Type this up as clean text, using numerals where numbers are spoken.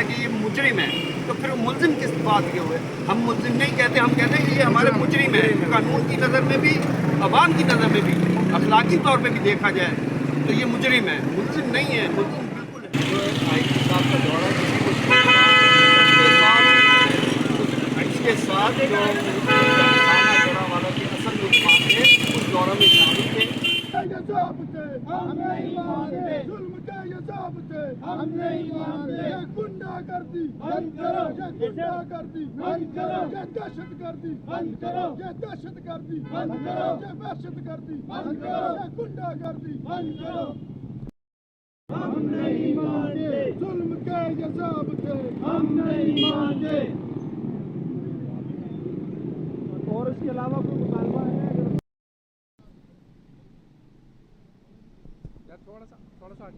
کہ یہ مجرم ہے تو پھر ملزم کس بات کے ہوئے؟ ہم ملزم نہیں کہتے، ہم کہتے ہیں کہ یہ ہمارے مجرم ہے، قانون کی نظر میں بھی عوام کی نظر میں بھی اخلاقی طور پہ بھی دیکھا جائے تو یہ مجرم ہے، ملزم نہیں ہے، ملزم بالکل ہے۔ آئی جی صاحب کا دورہ کسی کو اس کے ساتھ جو تھانہ جڑا والا کے اصل ملزمان تھے اس دورہ میں شامل تھے۔ ہم نہیں مانتے ظلم کا یہ ضابط ہے، ہم نہیں مانتے یہ گنڈا گردی بند کرو، یہ گنڈا گردی بند کرو، یہ دہشت گردی بند کرو، یہ دہشت گردی بند کرو، یہ وحشت گردی بند کرو، یہ گنڈا گردی بند کرو۔ ہم نہیں مانتے ظلم کا یہ ضابط ہے، ہم نہیں مانتے۔ اور اس کے علاوہ کوئی مطالبہ ہے؟ تھوڑا سا